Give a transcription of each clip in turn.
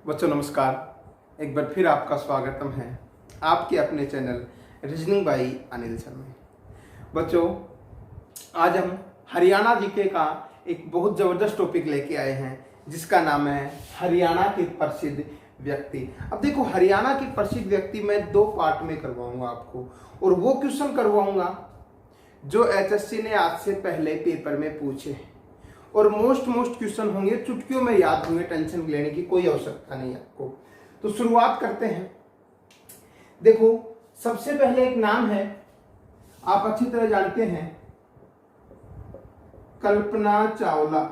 बच्चों नमस्कार। एक बार फिर आपका स्वागतम है आपके अपने channel reasoning by Anil sir में। बच्चों आज हम हरियाणा जीके का एक बहुत ज़बरदस्त टॉपिक लेके आए हैं जिसका नाम है हरियाणा के प्रसिद्ध व्यक्ति। अब देखो, हरियाणा के प्रसिद्ध व्यक्ति मैं 2 पार्ट में करवाऊंगा आपको, और वो क्वेश्चन करवाऊंगा जो एचएससी ने आज से पहले पेपर में पूछे हैं, और मोस्ट क्वेश्चन होंगे, चुटकियों में याद होंगे, टेंशन लेने की कोई आवश्यकता नहीं आपको। तो शुरुआत करते हैं। देखो, सबसे पहले एक नाम है, आप अच्छी तरह जानते हैं, कल्पना चावला।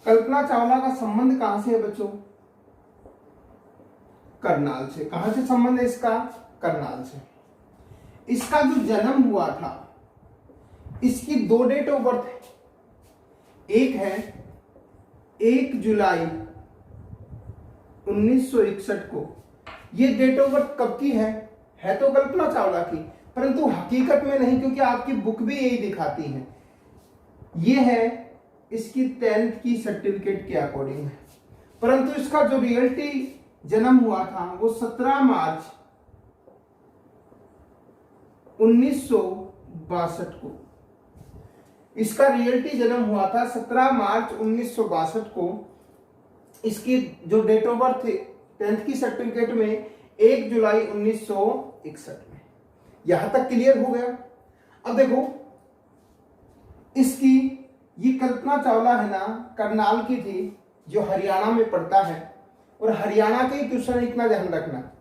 कल्पना चावला का संबंध कहां से है बच्चों? करनाल से। कहां से संबंध है इसका? करनाल से। इसका जो जन्म हुआ था, इसकी 2 डेट ऑफ बर्थ है। एक है 1 जुलाई 1961 को। ये डेट ऑफ बर्थ कब की है तो कल्पना चावला की, परंतु हकीकत में नहीं, क्योंकि आपकी बुक भी यही दिखाती है। ये है इसकी 10th की सर्टिफिकेट के अकॉर्डिंग है, परंतु इसका जो रियलिटी जन्म हुआ था वो 17 मार्च 1962 को। इसका रियलिटी जन्म हुआ था 17 मार्च 1962 को। इसकी जो डेट ऑफ बर्थ थी 10th की सर्टिफिकेट में 1 जुलाई 1961 में। यहां तक क्लियर हो गया। अब देखो, इसकी ये कल्पना चावला है ना, करनाल की थी, जो हरियाणा में पड़ता है, और हरियाणा के क्वेश्चन इतना ध्यान रखना।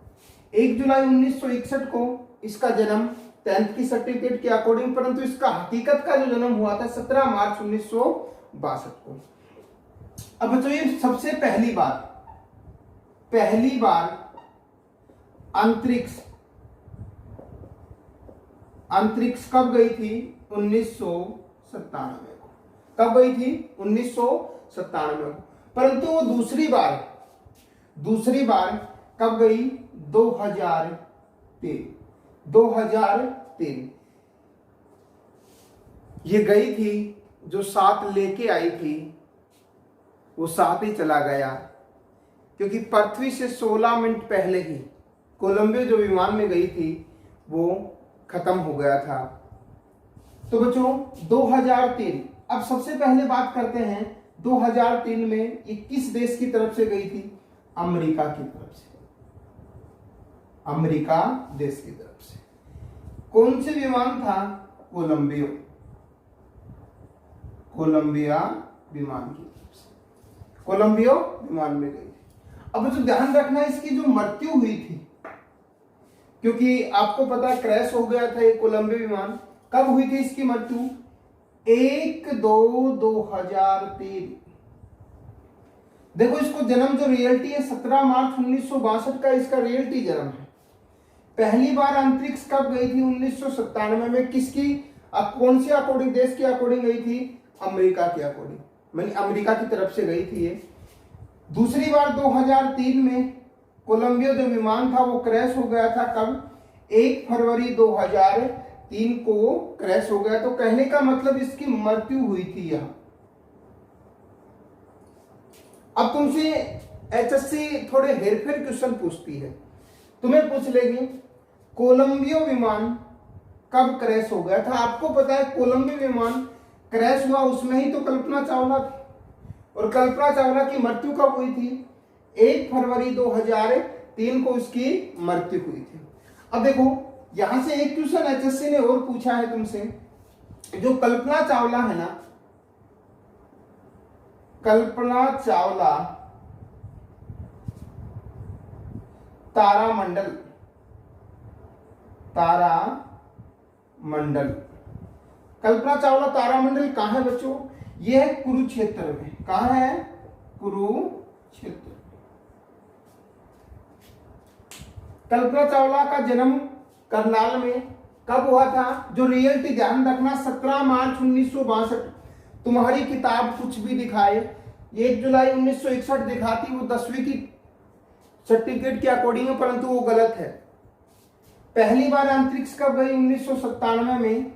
1 जुलाई 1961 को इसका जन्म 10th की सर्टिफिकेट के अकॉर्डिंग, परंतु इसका हकीकत का जो जन्म हुआ था 17 मार्च 1962 को। अब बच्चों, ये सबसे पहली बार अंतरिक्ष कब गई थी? 1997 को। कब गई थी? 1997 को। परंतु वो दूसरी बार कब गई? 2003 ये गई थी। जो 7 लेके आई थी वो 7 ही चला गया, क्योंकि पृथ्वी से 16 मिनट पहले ही कोलंबिया जो विमान में गई थी वो खत्म हो गया था। तो बच्चों 2003। अब सबसे पहले बात करते हैं 2003 में ये किस देश की तरफ से गई थी? अमेरिका की तरफ से। अमेरिका देश की तरफ से। कौन से विमान था? कोलंबिया विमान की तरफ से। कोलंबिया विमान में गई थी। अब जो ध्यान रखना, इसकी जो मृत्यु हुई थी, क्योंकि आपको पता है क्रैश हो गया था ये कोलंबिया विमान। कब हुई थी इसकी मृत्यु? 1/2/2003। देखो, इसको जन्म जो रियलिटी है 17 मार्च 1962 का इसका रियलिटी जन्म है। पहली बार अंतरिक्ष कब गई थी? 1997 में। किसकी? कौन से अकॉर्डिंग, देश के अकॉर्डिंग गई थी? अमेरिका के अकॉर्डिंग, यानी अमेरिका की तरफ से गई थी ये। दूसरी बार 2003 में कोलंबिया जो विमान था वो क्रैश हो गया था। कब? 1 फरवरी 2003 को क्रैश हो गया। तो कहने का मतलब इसकी मृत्यु हुई थी यहां। अब तुमसे एचएससी थोड़े हेरफेर क्वेश्चन पूछती है। तुम्हें पूछ लेगी कोलंबिया विमान कब क्रैश हो गया था। आपको पता है कोलंबिया विमान क्रैश हुआ, उसमें ही तो कल्पना चावला थी, और कल्पना चावला की मृत्यु कब हुई थी? 1 फरवरी 2003 को उसकी मृत्यु हुई थी। अब देखो, यहां से एक क्वेश्चन एचएससी ने और पूछा है तुमसे। जो कल्पना चावला है ना, कल्पना चावला तारामंडल कल्पना चावला तारामंडल कहां है बच्चों? यह है कुरुक्षेत्र में। कहां है? कुरुक्षेत्र। कल्पना चावला का जन्म करनाल में कब हुआ था? जो रियलिटी ध्यान रखना 17 मार्च 1962। तुम्हारी किताब कुछ भी दिखाए, 1 जुलाई 1961 दिखाती, वो 10वीं की सर्टिफिकेट के अकॉर्डिंग है, परंतु वो गलत है। पहली बार अंतरिक्ष कब गई? 1997 में।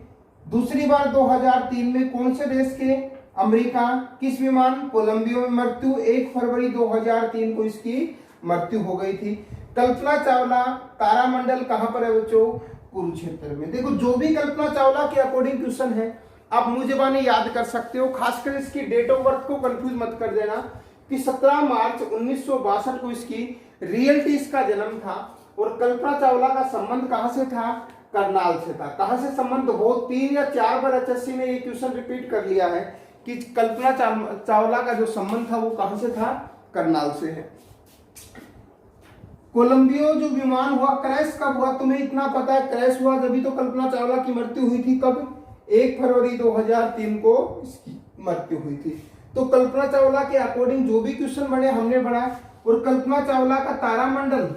दूसरी बार 2003 में। कौन से देश के? अमेरिका। किस विमान? कोलंबियो में मृत्यु 1 फरवरी 2003 को इसकी मृत्यु हो गई थी। कल्पना चावला तारामंडल कहां पर है बच्चों? कुरुक्षेत्र में। देखो जो भी कल्पना चावला के अकॉर्डिंग क्वेश्चन है आप मुंह ज़बानी याद कर सकते हो, खासकर इसकी डेट ऑफ बर्थ को कंफ्यूज मत कर देना कि 17 मार्च 1962 को इसकी रियलिटी इसका जन्म था। और कल्पना चावला का संबंध कहां से था? करनाल से था। कहां से संबंध हो? 3 या 4 बार एचएससी ने ये क्वेश्चन रिपीट कर लिया है कि कल्पना चावला का जो संबंध था वो कहां से था? करनाल से है। कोलंबियो जो विमान हुआ क्रैश कब हुआ? तुम्हें इतना पता है क्रैश हुआ जब तो कल्पना चावला की मृत्यु हुई थी। कब? 1 फरवरी 2003 को इसकी मृत्यु हुई थी। तो कल्पना चावला के अकॉर्डिंग जो भी क्वेश्चन बने हमने पढ़ा। और कल्पना चावला का तारामंडल,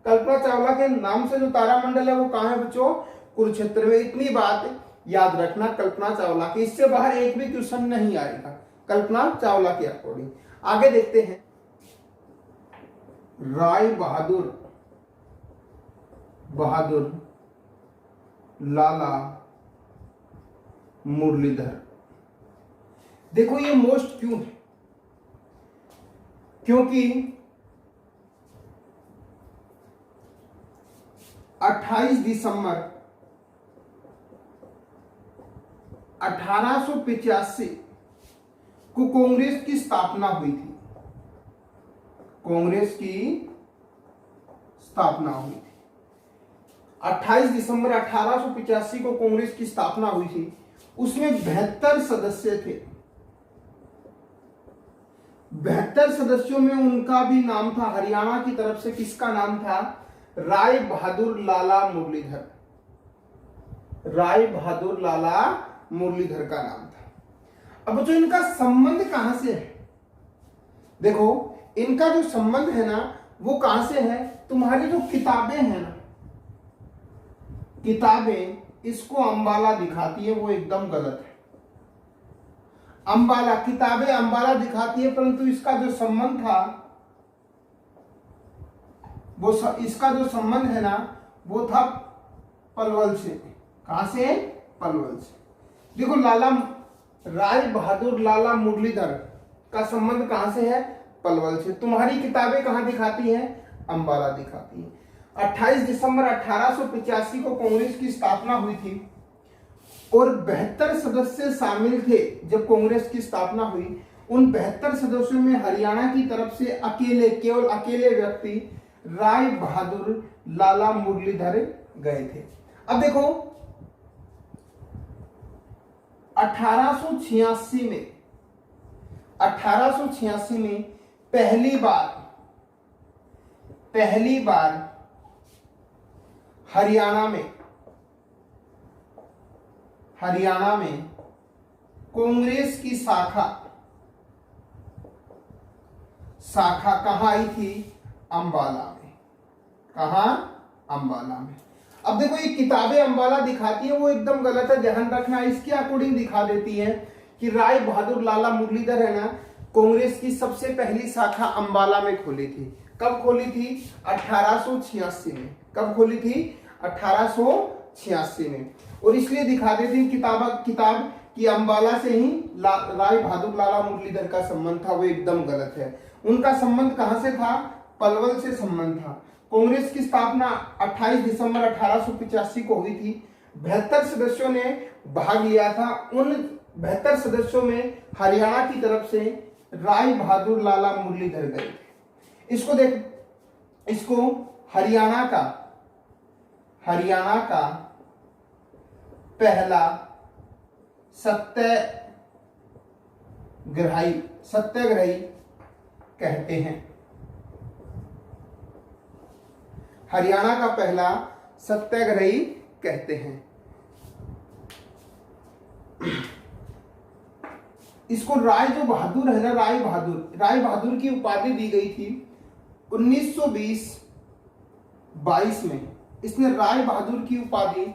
कल्पना चावला के नाम से जो तारामंडल है वो कहां है बच्चों? कुरुक्षेत्र में। इतनी बात याद रखना कल्पना चावला के, इससे बाहर एक भी क्वेश्चन नहीं आएगा कल्पना चावला के अकॉर्डिंग। आगे देखते हैं। राय बहादुर लाला मुरलीधर। देखो ये मोस्ट क्यों है? क्योंकि 28 दिसंबर 1885 को कांग्रेस की स्थापना हुई थी। कांग्रेस की स्थापना हुई थी 28 दिसंबर 1885 को कांग्रेस की स्थापना हुई थी। उसमें 72 सदस्य थे। 72 सदस्यों में उनका भी नाम था, हरियाणा की तरफ से किसका नाम था? राय बहादुर लाला मुरलीधर। राय बहादुर लाला मुरलीधर का नाम था। अब बच्चों इनका संबंध कहां से है? देखो इनका जो संबंध है ना वो कहां से है? तुम्हारी जो किताबें हैं ना, किताबें इसको अंबाला दिखाती है, वो एकदम गलत है। अंबाला, किताबें अंबाला दिखाती है, परंतु इसका जो संबंध था वो इसका जो संबंध है ना वो था पलवल से। कहां से? पलवल से। देखो राय बहादुर लाला मुरलीधर का संबंध कहां से है? पलवल से। तुम्हारी किताबें कहां दिखाती हैं? अंबाला दिखाती है। 28 दिसंबर 1885 को कांग्रेस की स्थापना हुई थी और 72 सदस्य शामिल थे जब कांग्रेस की स्थापना हुई। उन 72 सदस्यों में हरियाणा की तरफ से केवल अकेले व्यक्ति राय बहादुर लाला मुरलीधर गए थे। अब देखो 1886 में पहली बार हरियाणा में कांग्रेस की शाखा कहां आई थी? अंबाला में। कहां? अंबाला में। अब देखो ये किताबें अंबाला दिखाती है वो एकदम गलत है, ध्यान रखना। इसके अकॉर्डिंग दिखा देती है कि राय बहादुर लाला मुरलीधर है ना, कांग्रेस की सबसे पहली शाखा अंबाला में खोली थी। कब खोली थी? 1886 में। कब खोली थी? 1886 में। और इसलिए दिखा देती है किताब कि अंबाला से ही राय बहादुर लाला मुरलीधर का संबंध था, वो एकदम गलत है। उनका संबंध कहां से था? पलवल से संबंध था। कांग्रेस की स्थापना 28 दिसंबर 1885 को हुई थी। 72 सदस्यों ने भाग लिया था। उन 72 सदस्यों में हरियाणा की तरफ से राय बहादुर लाला मुरलीधर गए थे। इसको हरियाणा का पहला सत्याग्रही कहते हैं। हरियाणा का पहला सत्याग्रही कहते हैं। इसको राय जो बहादुर है ना, राय बहादुर की उपाधि दी गई थी 1920-22 में। इसने राय बहादुर की उपाधि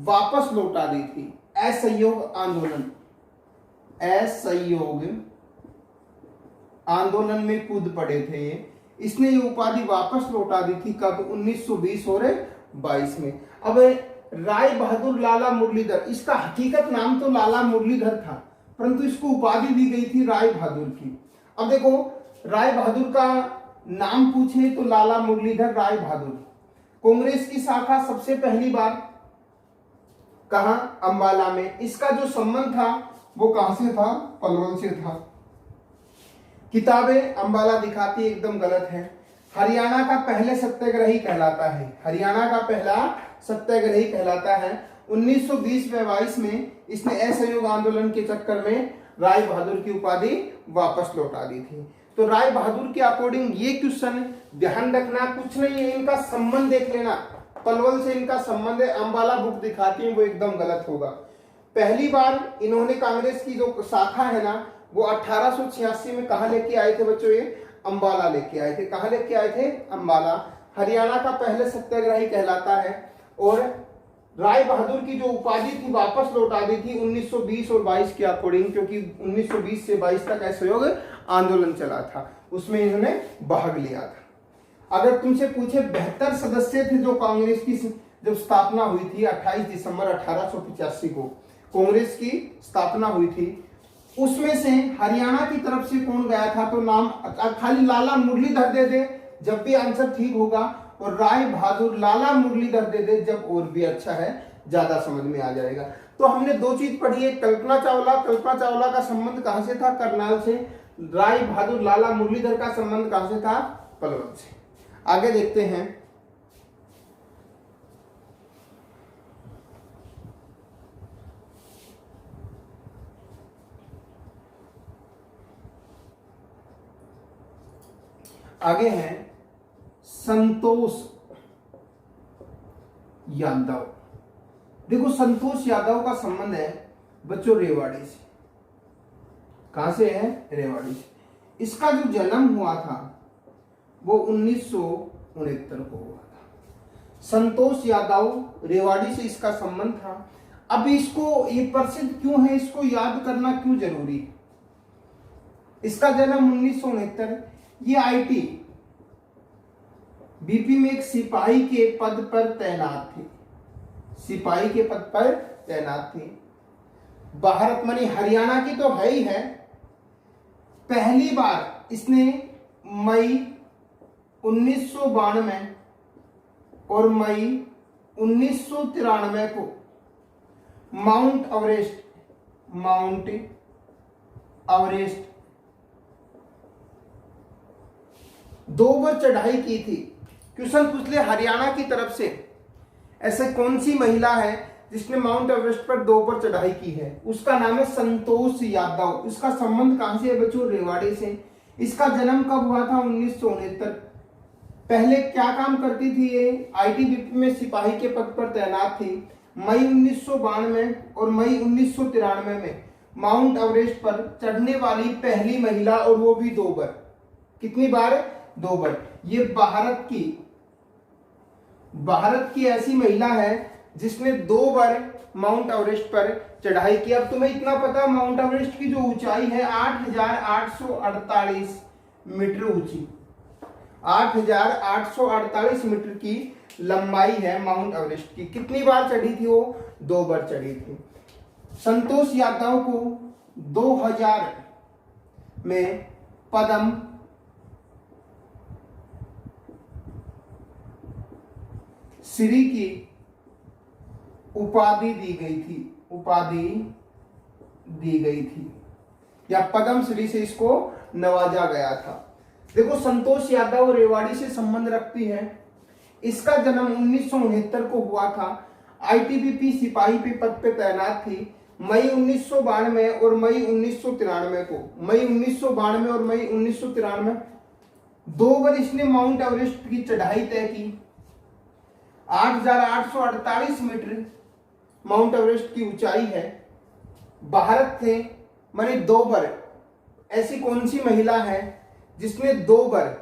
वापस लौटा दी थी। असहयोग आंदोलन में कूद पड़े थे। इसने ये उपाधि वापस लौटा दी थी। कब? 1920 और 22 में। अब राय बहादुर लाला मुरलीधर, इसका हकीकत नाम तो लाला मुरलीधर था, परंतु इसको उपाधि दी गई थी राय बहादुर की। अब देखो, राय बहादुर का नाम पूछे तो लाला मुरलीधर राय बहादुर। कांग्रेस की शाखा सबसे पहली बार कहां? अंबाला में। इसका जो संबंध था वो कहां से था? पलवल से था। किताबें अंबाला दिखाती एकदम गलत है। हरियाणा का पहले सत्याग्रही कहलाता है, हरियाणा का पहला सत्याग्रही कहलाता है। 1920-22 में इसने असहयोग आंदोलन के चक्कर में राय बहादुर की उपाधि वापस लौटा दी थी। तो राय बहादुर के अकॉर्डिंग ये क्वेश्चन ध्यान रखना, कुछ नहीं है, इनका संबंध देख लेना, पलवल से इनका संबंध है। अंबाला बुक दिखाती है वो एकदम गलत होगा। पहली बार इन्होंने कांग्रेस की जो शाखा है ना वो 1886 में कहा लेके आए थे बच्चों? ये अंबाला लेके आए थे। कहां लेके आए थे? अंबाला। हरियाणा का पहले सत्याग्रही कहलाता है। और राय बहादुर की जो उपाधि थी वापस लौटा दी थी 1920 और 22 के अकॉर्डिंग, क्योंकि 1920 से 22 तक असहयोग आंदोलन चला था, उसमें इन्होंने भाग लिया था। अगर तुमसे पूछे 72 सदस्य थे जो कांग्रेस की जब स्थापना हुई थी 28 दिसंबर 1885 को कांग्रेस की स्थापना हुई थी, उसमें से हरियाणा की तरफ से कौन गया था? तो नाम खाली लाला मुरलीधर दे दे जब भी आंसर ठीक होगा, और राय बहादुर लाला मुरलीधर दे दे जब और भी अच्छा है, ज्यादा समझ में आ जाएगा। तो हमने दो चीज पढ़ी है, कल्पना चावला। कल्पना चावला का संबंध कहां से था? करनाल से। राय बहादुर लाला मुरलीधर का संबंध कहां से था? पलवल से। आगे देखते हैं। आगे हैं संतोष यादव। देखो, संतोष यादव का संबंध है बच्चों रेवाड़ी से। कहां से है? रेवाड़ी से। इसका जो जन्म हुआ था वो 1969 को हुआ था। संतोष यादव रेवाड़ी से इसका संबंध था। अब इसको ये प्रसिद्ध क्यों है, इसको याद करना क्यों जरूरी है? इसका जन्म 1969। ये आईटी बीपी में एक सिपाही के पद पर तैनात थी, सिपाही के पद पर तैनात थी। भारत मनी हरियाणा की तो है ही है। पहली बार इसने मई 1992 और मई 1993 को माउंट एवरेस्ट 2 बार चढ़ाई की थी। क्वेश्चन पूछ ले हरियाणा की तरफ से ऐसे कौन सी महिला है जिसने माउंट एवरेस्ट पर 2 बार चढ़ाई की है? उसका नाम है संतोष यादव। इसका संबंध कहां से है बच्चों? रेवाड़ी से। इसका जन्म कब हुआ था? 1969। पहले क्या काम करती थी ये? आईटीबीपी में सिपाही के पद पर तैनात थी। मई 1992 और मई 1993 में माउंट एवरेस्ट पर चढ़ने वाली पहली महिला, और वो भी 2 बार। कितनी बार? 2 बार। ये भारत की ऐसी महिला है जिसने 2 बार माउंट एवरेस्ट पर चढ़ाई की। अब तुम्हें इतना पता, माउंट एवरेस्ट की जो ऊंचाई है 8,848 मीटर ऊंची, 8,848 मीटर की लंबाई है माउंट एवरेस्ट की। कितनी बार चढ़ी थी वो? 2 बार चढ़ी थी। संतोष यादव को 2000 में पद्म श्री की उपाधि दी गई थी, या पद्म श्री से इसको नवाजा गया था। देखो, संतोष यादव रेवाड़ी से संबंध रखती है। इसका जन्म 1969 को हुआ था। आईटीबीपी सिपाही पे पद पे तैनात थी। मई 1992 और मई 1993 को, मई 1992 और मई 1993 2 बार इसने माउंट एवरेस्ट की चढ़ाई तय की। 8,848 मीटर माउंट एवरेस्ट की ऊंचाई है। भारत थे माने 2 बार। ऐसी कौन सी महिला है जिसने 2 बार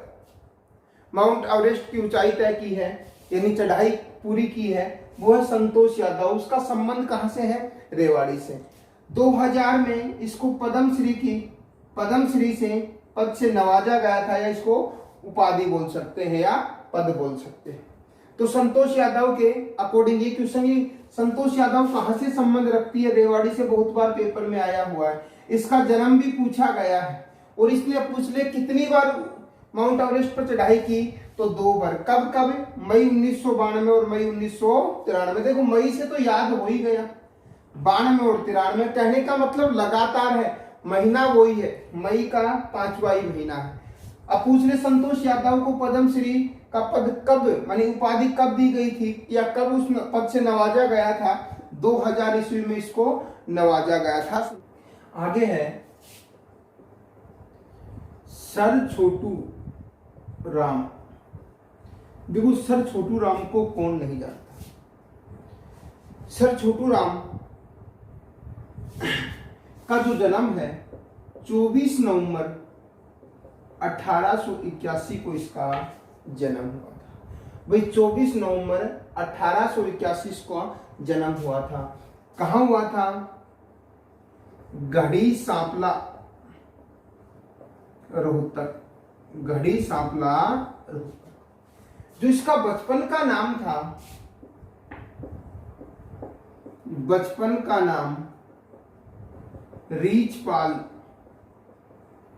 माउंट एवरेस्ट की ऊंचाई तय की है, यानी चढ़ाई पूरी की है? वो है संतोष यादव। उसका संबंध कहां से है? रेवाड़ी से। 2000 में इसको पद्मश्री से पद से नवाजा गया था, या इसको उपाधि बोल सकते हैं या पद बोल सकते हैं। तो संतोष यादव के अकॉर्डिंग ये क्वेश्चन, संतोष यादव कहां से संबंध रखती है? रेवाड़ी से। बहुत बार पेपर में आया हुआ है। इसका जन्म भी पूछा गया है। और इसने पूछ ले कितनी बार माउंट एवरेस्ट पर चढ़ाई की, तो 2 बार। कब कब? मई 1992 और मई 1993। देखो मई से तो याद हो ही गया, 92 और 93 कहने का मतलब लगातार है, महीना वही है, मई का 5वां ही महीना है। अब पूछ ले संतोष यादव को पद्मश्री का पद कब, मानी उपाधि कब दी गई थी, या कब उस पद से नवाजा गया था? 2000 ईस्वी में इसको नवाजा गया था। आगे है सर छोटू राम। देखो सर छोटू राम को कौन नहीं जानता। सर छोटू राम का जो जन्म है 24 नवंबर 1881 को इसका जन्म हुआ था। भाई 24 नवंबर 1881 को जन्म हुआ था। कहाँ हुआ था? गढ़ी सांपला रोहतक, गढ़ी सांपला रोहतक। जो इसका बचपन का नाम था, बचपन का नाम रीछपाल,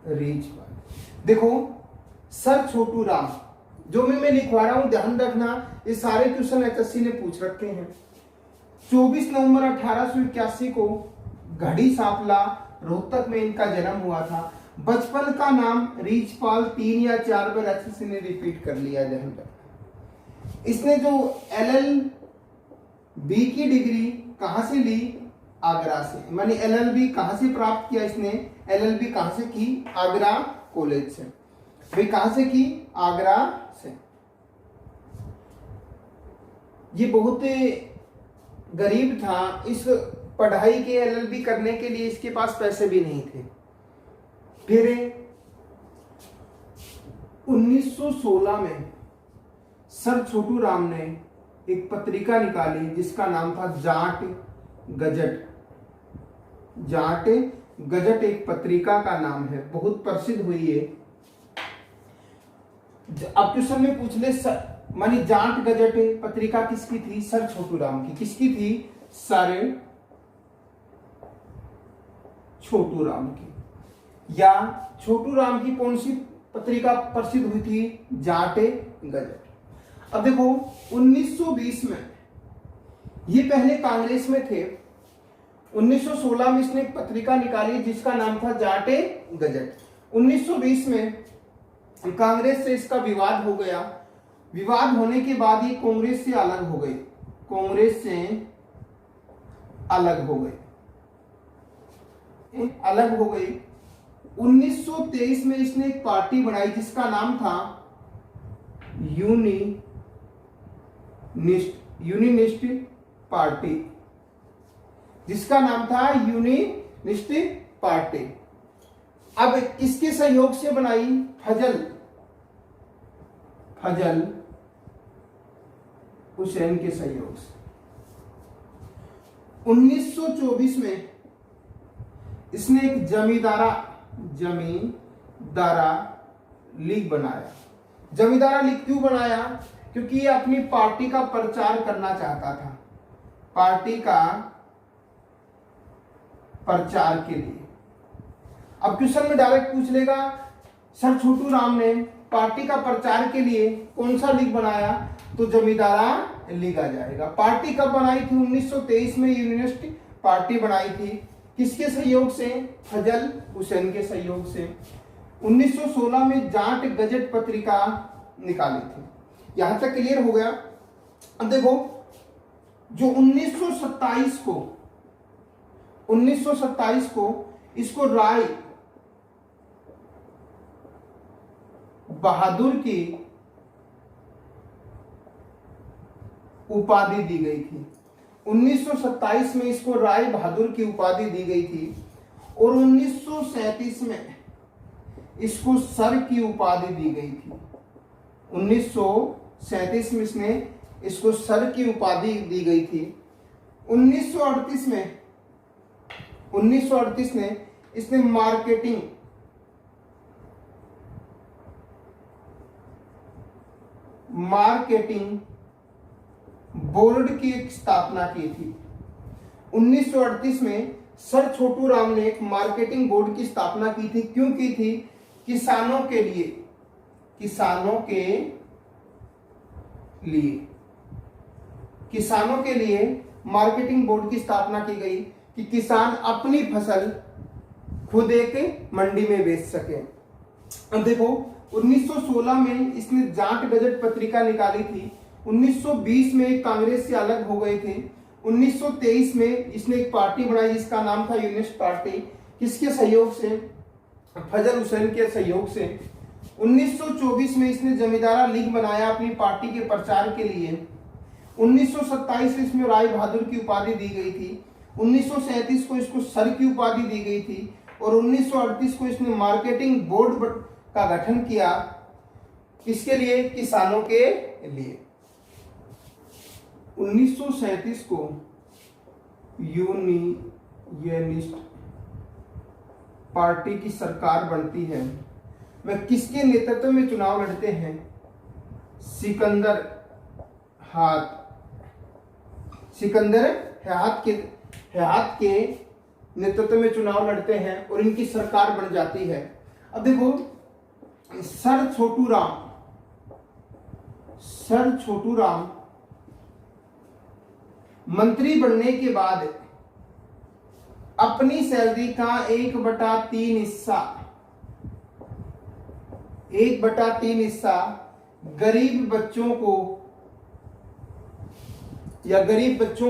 रीछपाल। देखो सर छोटू राम जो मैं लिखवा रहा हूं, ध्यान रखना, ये सारे क्वेश्चन एचएससी ने पूछ रखे हैं। 24 नवंबर 1881 को गढ़ी सांपला रोहतक में इनका जन्म हुआ था। बचपन का नाम रीछपाल 3 या 4 बार एचएससी ने रिपीट कर लिया, ध्यान रखना। इसने जो LLB की डिग्री कहां से ली? आगरा से। मानी LLB कहां से प्राप्त किया इसने? LLB कहां से की? आगरा कॉलेज से। भाई कहां से की? आगरा से। ये बहुत गरीब था, इस पढ़ाई के LLB करने के लिए इसके पास पैसे भी नहीं थे। फिर 1916 में सर छोटू राम ने एक पत्रिका निकाली जिसका नाम था जाट गजट। जाट गजट एक पत्रिका का नाम है, बहुत प्रसिद्ध हुई है। अब क्वेश्चन में पूछ ले मानी जाट गजट पत्रिका किसकी थी? सर छोटू राम की। किसकी थी? सर छोटू राम की। या छोटू राम की कौन सी पत्रिका प्रसिद्ध हुई थी? जाट गजट। अब देखो 1920 में ये पहले कांग्रेस में थे। 1916 में इसने एक पत्रिका निकाली जिसका नाम था जाट गजट। 1920 में कांग्रेस से इसका विवाद हो गया। विवाद होने के बाद ये कांग्रेस से अलग हो गई, कांग्रेस से अलग हो गई, अलग हो गई। 1923 में इसने एक पार्टी बनाई जिसका नाम था यूनिनिस्ट पार्टी, जिसका नाम था यूनिनिस्ट पार्टी। अब इसके सहयोग से बनाई फजल हुसैन के सहयोग से। 1924 में इसने एक जमींदारा लीग बनाया। जमींदारा लीग क्यों बनाया? क्योंकि ये अपनी पार्टी का प्रचार करना चाहता था, पार्टी का प्रचार के लिए। अब क्वेश्चन में डायरेक्ट पूछ लेगा सर छोटू राम ने पार्टी का प्रचार के लिए कौन सा लीग बनाया? तो जमींदारा लीग आ जाएगा। पार्टी कब बनाई थी? 1923 में यूनिनिस्ट पार्टी बनाई थी। किसके सहयोग से? फजल हुसैन के सहयोग से। 1916 में जाट गजट पत्रिका निकाली थी। यहां तक क्लियर हो गया। अब देखो जो 1927 को इसको राय बहादुर की उपाधि दी गई थी। 1927 में इसको राय बहादुर की उपाधि दी गई थी और 1937 में इसको सर की उपाधि दी गई थी। 1937 में इसने इसको सर की उपाधि दी गई थी। 1938 में इसने मार्केटिंग बोर्ड की एक स्थापना की थी। 1938 में सर छोटू राम ने एक मार्केटिंग बोर्ड की स्थापना की थी। क्यों की थी? किसानों के लिए, किसानों के लिए, किसानों के लिए मार्केटिंग बोर्ड की स्थापना की गई कि किसान अपनी फसल खुद एक मंडी में बेच सके। अब देखो 1916 में इसने जाट गजट पत्रिका निकाली थी। 1920 में कांग्रेस से अलग हो गए थे। 1923 में इसने एक पार्टी बनाई जिसका नाम था यूनिस्ट पार्टी। किसके सहयोग से? फजल हुसैन के सहयोग से। 1924 में इसने जमींदारा लीग बनाया अपनी पार्टी के प्रचार के लिए। 1927 में इसमें राय बहादुर की उपाधि दी गई थी। 1937 को इसको सर की उपाधि दी गई थी और 1938 को इसने मार्केटिंग बोर्ड का गठन किया। किसके लिए? किसानों के लिए। 1937 को यूनियनिस्ट पार्टी की सरकार बनती है। वह किसके नेतृत्व में चुनाव लड़ते हैं? सिकंदर हयात के नेतृत्व में चुनाव लड़ते हैं और इनकी सरकार बन जाती है। अब देखो सर छोटू राम मंत्री बनने के बाद अपनी सैलरी का 1/3 हिस्सा गरीब बच्चों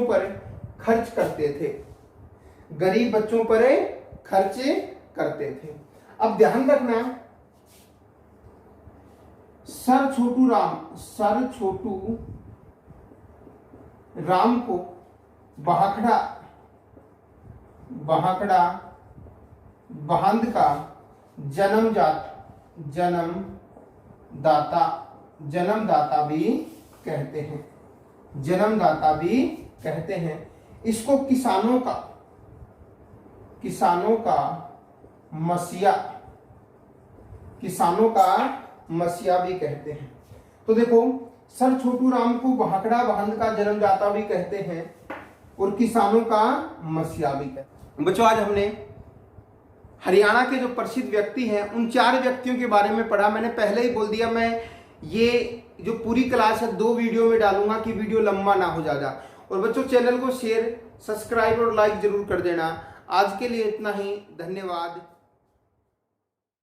पर खर्च करते थे। गरीब बच्चों पर खर्च करते थे। अब ध्यान रखना, सर छोटू राम को बहाकड़ा बहंद का जन्मदाता भी कहते हैं। इसको किसानों का मसीहा भी कहते हैं। तो देखो सर छोटू राम को बहाकड़ा बहंद का जन्मदाता भी कहते हैं और किसानों का मसीहा भी कहते हैं। बच्चों आज हमने हरियाणा के जो प्रसिद्ध व्यक्ति हैं उन 4 व्यक्तियों के बारे में पढ़ा। मैंने पहले ही बोल दिया, मैं ये जो पूरी क्लास है 2 वीडियो में डालूंगा कि वीडियो लंबा ना हो जाएगा। और बच्चों चैनल को शेयर, सब्सक्राइब और लाइक जरूर कर देना। आज के लिए इतना ही, धन्यवाद।